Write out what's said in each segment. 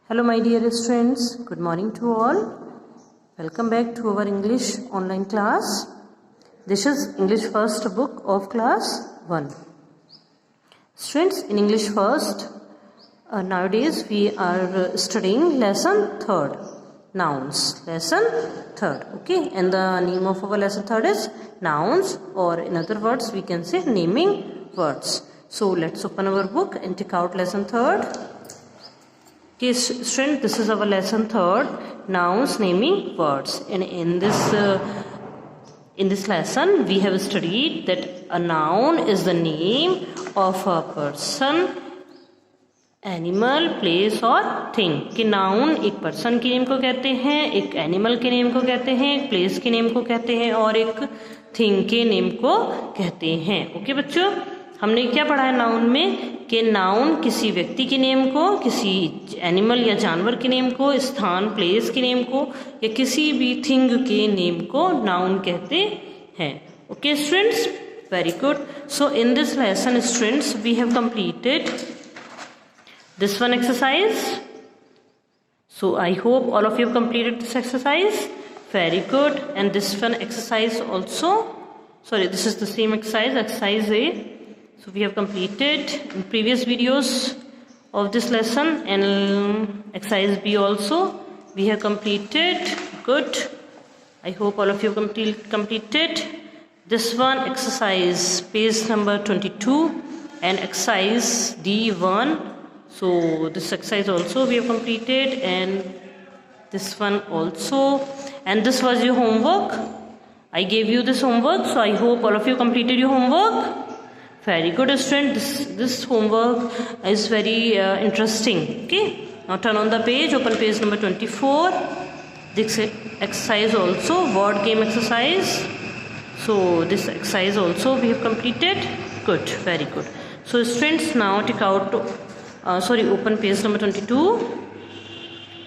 Hello my dear students, good morning to all. Welcome back to our English online class. This is English first book of class 1. Students, in English first, nowadays we are studying lesson 3rd, nouns, lesson 3rd, okay, and the name of our lesson 3rd is nouns, or in other words we can say naming words. So let's open our book and take out lesson 3rd. Okay, student, this is our lesson 3rd, nouns, naming words, and in this lesson we have studied that a noun is the name of a person, animal, place और thing. कि noun एक person के name को कहते हैं, एक animal के name को कहते हैं, एक प्लेस के नेम को कहते हैं और एक थिंग के नेम को कहते हैं. ओके बच्चों, हमने क्या पढ़ा है नाउन में कि नाउन किसी व्यक्ति के नेम को, किसी एनिमल या जानवर के नेम को, स्थान, प्लेस के नेम को या किसी भी थिंग के नेम को नाउन कहते हैं. Okay students, very good. So in this lesson students we have completed this one exercise. So I hope all of you have completed this exercise. Very good. And this one exercise also, sorry, this is the same exercise, exercise A. So we have completed in previous videos of this lesson, and exercise B also we have completed. Good. I hope all of you have completed this one exercise, page number 22, and exercise D1. So this exercise also we have completed, and this one also, and this was your homework. I gave you this homework, so I hope all of you completed your homework. Very good student. This homework is very interesting. Okay, now turn on the page, open page number 24. This exercise also word game exercise. So this exercise also we have completed. Good, very good. So students, now take out open page number 22.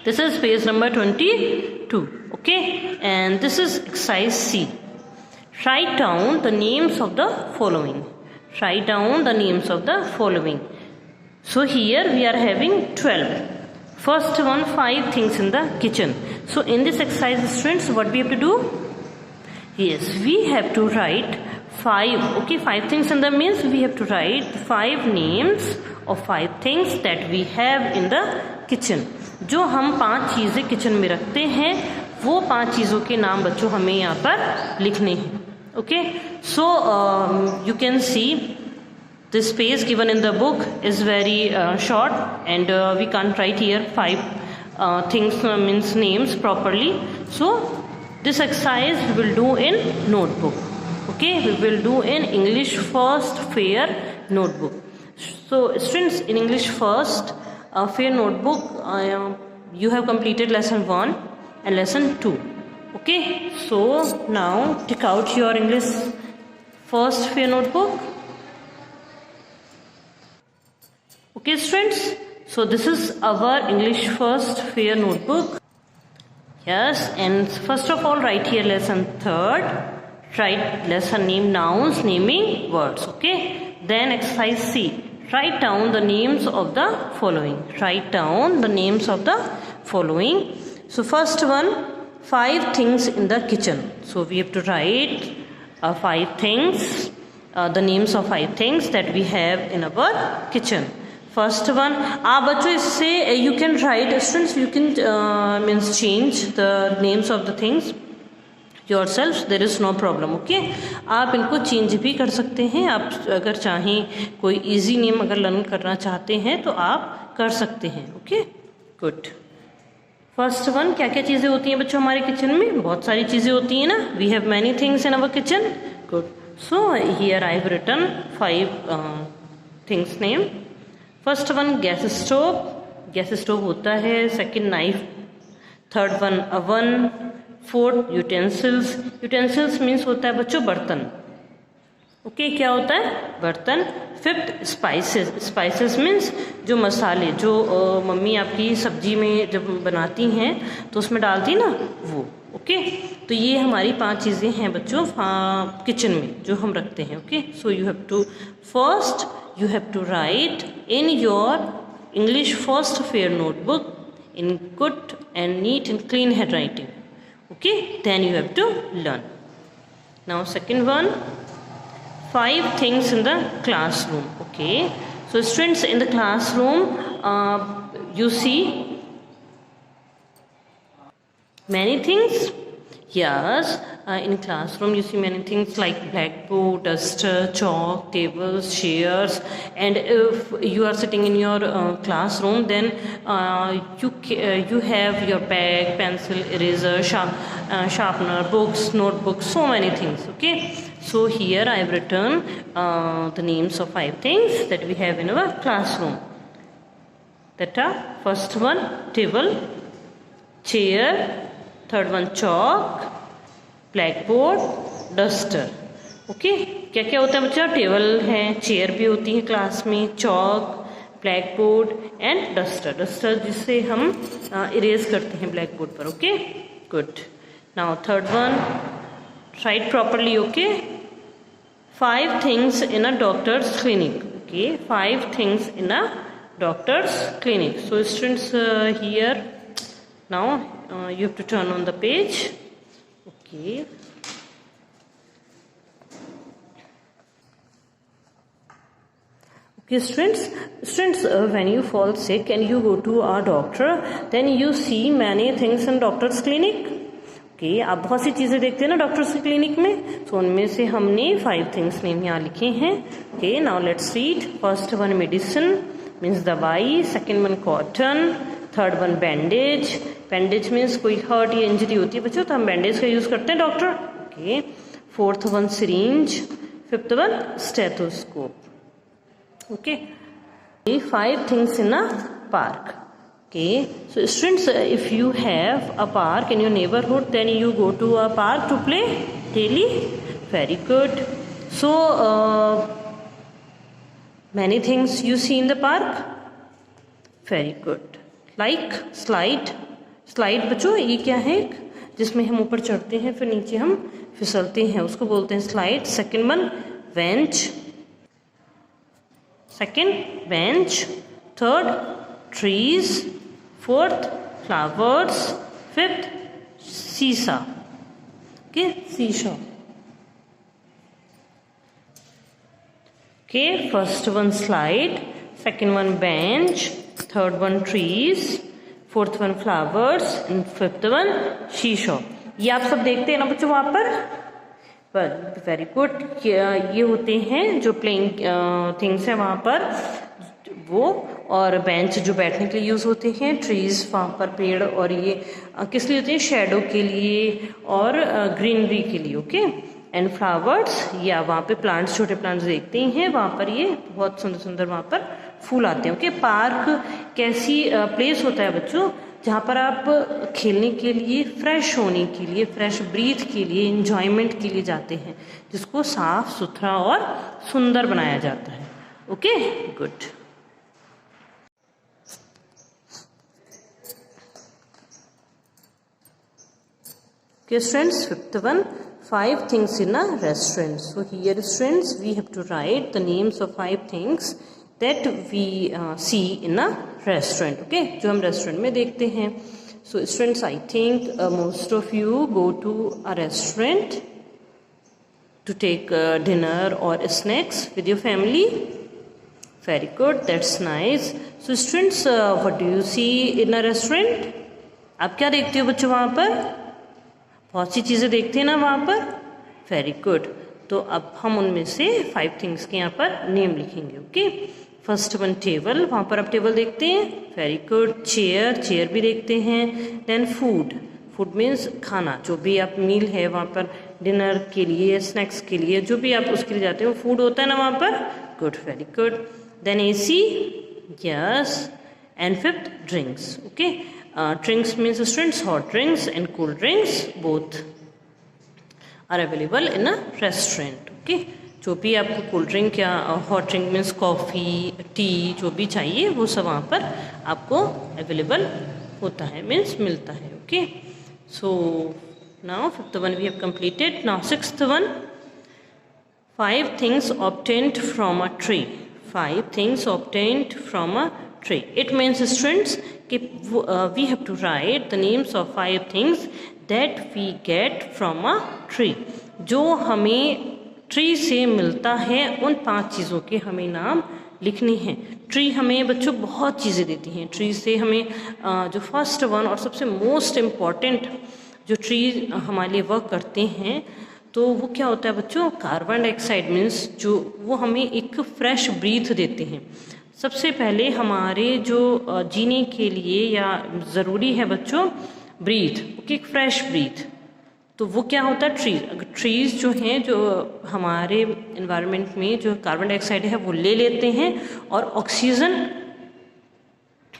This is page number 22. Okay, and this is exercise C. Write down the names of the following. Write down the names of the following. So here we are having 12. First one, 5 things in the kitchen. So in this exercise students, what we have to do? Yes, we have to write 5. Okay, 5 things in the means we have to write 5 names of 5 things that we have in the kitchen. जो हम 5 चीज़ें kitchen में रखते हैं, वो 5 चीज़ों के नाम बच्चों हमें यहाँ पर लिखने हैं. Okay, so you can see this page given in the book is very short, and we can't write here 5 things means names properly. So this exercise we will do in notebook. Okay, we will do in English first fair notebook. So students, in English first fair notebook you have completed lesson 1 and lesson 2. Okay, so now take out your English first fair notebook. Okay students, so this is our English first fair notebook. Yes, and first of all write here lesson 3rd. Write lesson name, nouns, naming words. Okay, then exercise C. Write down the names of the following. Write down the names of the following. So first one, 5 things in the kitchen. So we have to write 5 things, the names of 5 things that we have in our kitchen. First one, बच्चों इससे you can write, students, you can means change the names of the things yourself. There is no problem. Okay, आप इनको change भी कर सकते हैं. आप अगर चाहें कोई इजी नेम अगर लर्न करना चाहते हैं तो आप कर सकते हैं. Okay, good. फर्स्ट वन, क्या क्या चीज़ें होती हैं बच्चों हमारे किचन में? बहुत सारी चीज़ें होती हैं ना. We have many things in our kitchen. Good. So here I have written 5 things name. First one, gas stove. Gas stove होता है. Second, knife. Third one, oven. Fourth, utensils. Utensils means होता है बच्चों बर्तन. ओके, क्या होता है? बर्तन. Fifth, spices. स्पाइसेस मीन्स जो मसाले जो मम्मी आपकी सब्जी में जब बनाती हैं तो उसमें डालती ना, वो. ओके, तो ये हमारी 5 चीज़ें हैं बच्चों किचन में जो हम रखते हैं. Okay, so you have to first you have to write in your English first fair notebook in good and neat and clean handwriting. Okay, then you have to learn. Now second one, 5 things in the classroom. Okay, so students, in the classroom you see many things. Yes, in classroom you see many things like blackboard, duster, chalk, tables, chairs. And if you are sitting in your classroom, then you have your bag, pencil, eraser, sharpener, books, notebooks, so many things. Okay, so here I have written the names of 5 things that we have in our classroom. That are, first one table, chair, third one chalk, blackboard, duster. Okay, क्या क्या होता है बच्चा? Table है, chair भी होती है class में, chalk, black board and duster. Duster जिससे हम इरेज करते हैं ब्लैक बोर्ड पर. Okay, good. Now third one, right properly. Okay, 5 things in a doctor's clinic. Okay, 5 things in a doctor's clinic. So students, here now you have to turn on the page. Okay, okay students, when you fall sick and you go to a doctor, then you see many things in doctor's clinic. Okay, आप बहुत सी चीज़ें देखते हैं ना doctors के clinic में. तो उनमें से हमने 5 थिंग्स नेम यहाँ लिखे हैं. Okay, now let's read. First one, medicine means दवाई. Second one, cotton. Third one, bandage. Bandage means कोई हर्ट या इंजरी होती है बच्चों, तो हम बैंडेज का यूज करते हैं doctor. Okay, fourth one, syringe. Fifth one, stethoscope. Okay, 5 things in a park. Okay, so students, if you have a park in your neighbourhood, then you go to a park to play daily. Very good. So many things you see in the park. Very good. Like slide. Slide बच्चों ये क्या है? जिसमें हम ऊपर चढ़ते हैं फिर नीचे हम फिसलते हैं, उसको बोलते हैं slide. Second one, bench. Second, bench. Third, trees. Fourth, flowers. Fifth, seesaw. Okay, seesaw. Okay, first one slide, second one bench, third one trees, fourth one flowers and fifth one seesaw. ये आप सब देखते हैं ना बच्चों वहाँ पर. Very good. ये होते हैं जो प्लेइंग थिंग्स हैं वहाँ पर वो. और बेंच जो बैठने के लिए यूज़ होते हैं, ट्रीज वहाँ पर पेड़, और ये किस लिए होते हैं? शेडो के लिए और ग्रीनरी के लिए. ओके, एंड फ्लावर्स, या वहाँ पे प्लांट्स, छोटे प्लांट्स देखते हैं वहाँ पर, ये बहुत सुंदर सुंदर वहाँ पर फूल आते हैं. ओके, पार्क कैसी प्लेस होता है बच्चों जहाँ पर आप खेलने के लिए, फ्रेश होने के लिए, फ्रेश ब्रीथ के लिए, एंजॉयमेंट के लिए जाते हैं, जिसको साफ सुथरा और सुंदर बनाया जाता है. Okay, good. Okay students, fifth one, 5 things in a restaurant. So here students, we have to write the names of 5 things that we see in a restaurant. Okay, जो हम restaurant में देखते हैं. So students, I think most of you go to a restaurant to take dinner or snacks with your family. Very good, that's nice. So students, what do you see in a restaurant? आप क्या देखते हो बच्चों वहाँ पर? बहुत सी चीज़ें देखते हैं ना वहाँ पर. Very good. तो अब हम उनमें से 5 थिंग्स के यहाँ पर नेम लिखेंगे. ओके, फर्स्ट वन टेबल, वहाँ पर आप टेबल देखते हैं. Very good. चेयर, चेयर भी देखते हैं. देन फूड, फूड मीन्स खाना, जो भी आप मील है वहाँ पर डिनर के लिए, स्नैक्स के लिए, जो भी आप उसके लिए जाते हो फूड होता है ना वहाँ पर. Good, very good. Then AC, yes. And fifth, drinks. Okay, drinks means students hot drinks and cool drinks both are available in a restaurant. Okay, जो भी आपको कोल्ड ड्रिंक या hot drink means coffee, T, जो भी चाहिए वो सब वहाँ पर आपको अवेलेबल होता है, मीन्स मिलता है. Okay, so now fifth one we have completed. Now sixth one, 5 things obtained from a tree. 5 things obtained from a tree. It means students कि we have to write the names of 5 things that we get from a tree. जो हमें tree से मिलता है उन 5 चीज़ों के हमें नाम लिखने हैं। ट्री हमें बच्चों बहुत चीज़ें देती हैं। ट्री से हमें जो फर्स्ट वन और सबसे मोस्ट इम्पॉर्टेंट जो ट्री हमारे लिए वर्क करते हैं तो वो क्या होता है बच्चों, कार्बन डाइऑक्साइड मीन्स जो वो हमें एक फ्रेश ब्रीथ देते हैं। सबसे पहले हमारे जो जीने के लिए या ज़रूरी है बच्चों ब्रीथ, ओके, एक फ्रेश ब्रीथ। तो वो क्या होता है, ट्रीज। अगर ट्रीज जो हैं जो हमारे इन्वायरमेंट में जो कार्बन डाइऑक्साइड है वो ले लेते हैं और ऑक्सीजन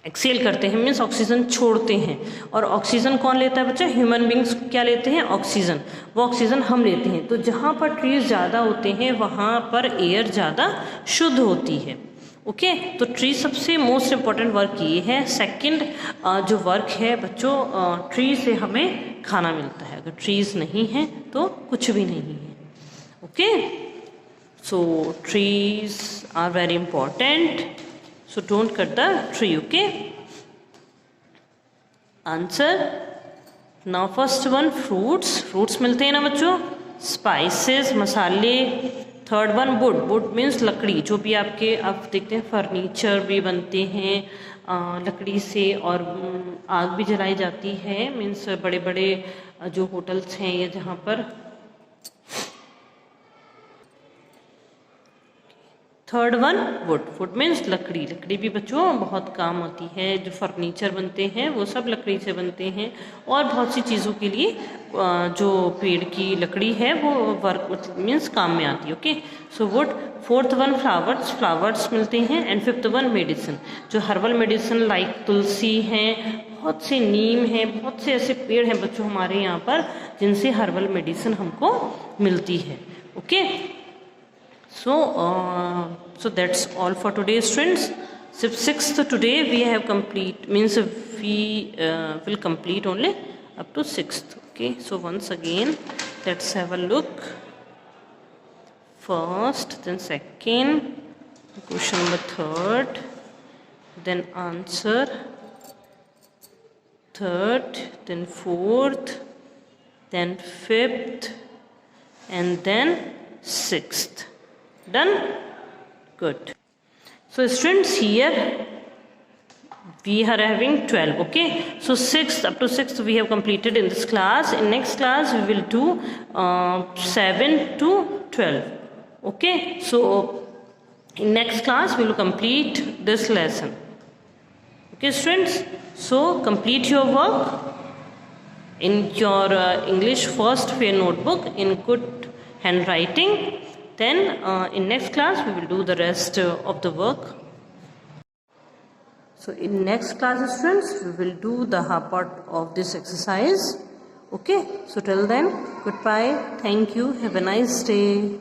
एक्सेल करते हैं, मीन्स ऑक्सीजन छोड़ते हैं। और ऑक्सीजन कौन लेता है बच्चा, ह्यूमन बींग्स क्या लेते हैं, ऑक्सीजन। वो ऑक्सीजन हम लेते हैं। तो जहाँ पर ट्रीज ज़्यादा होते हैं वहाँ पर एयर ज़्यादा शुद्ध होती है। ओके, तो ट्री सबसे मोस्ट इम्पॉर्टेंट वर्क ये है। सेकंड जो वर्क है बच्चों, ट्री से हमें खाना मिलता है। अगर ट्रीज नहीं हैं तो कुछ भी नहीं है। Okay, so trees are very important, so don't cut the tree. Okay, answer now first one, fruits. Fruits मिलते हैं ना बच्चों, स्पाइसेस मसाले। Third one wood. Wood means लकड़ी। जो भी आपके आप देखते हैं फर्नीचर भी बनते हैं लकड़ी से, और आग भी जलाई जाती है, मीन्स बड़े बड़े जो होटल्स हैं या जहाँ पर। Third one wood. Wood means लकड़ी। लकड़ी भी बच्चों बहुत काम आती है। जो फर्नीचर बनते हैं वो सब लकड़ी से बनते हैं, और बहुत सी चीज़ों के लिए जो पेड़ की लकड़ी है वो वर्क मीन्स काम में आती है। Okay, so would. Fourth one flowers. Flowers मिलते हैं। And fifth one medicine. जो हर्बल मेडिसिन लाइक तुलसी हैं, बहुत से नीम हैं, बहुत से ऐसे पेड़ हैं बच्चों हमारे यहाँ पर जिनसे हर्बल मेडिसिन हमको मिलती है। Okay, so that's all for today students. So 6th today we have complete, means we will complete only up to 6th. Okay, so once again let's have a look. First, then second, question number third, then answer, third, then fourth, then fifth, and then sixth. Done? Good. So students, here we are having 12. Okay, so 6th up to 6th we have completed in this class. In next class we will do 7 to 12. Okay, so in next class we will complete this lesson. Okay students, so complete your work in your English first fair notebook in good handwriting. Then in next class we will do the rest of the work. So in next class students we will do the half part of this exercise. Okay, so till then, goodbye, thank you, have a nice day.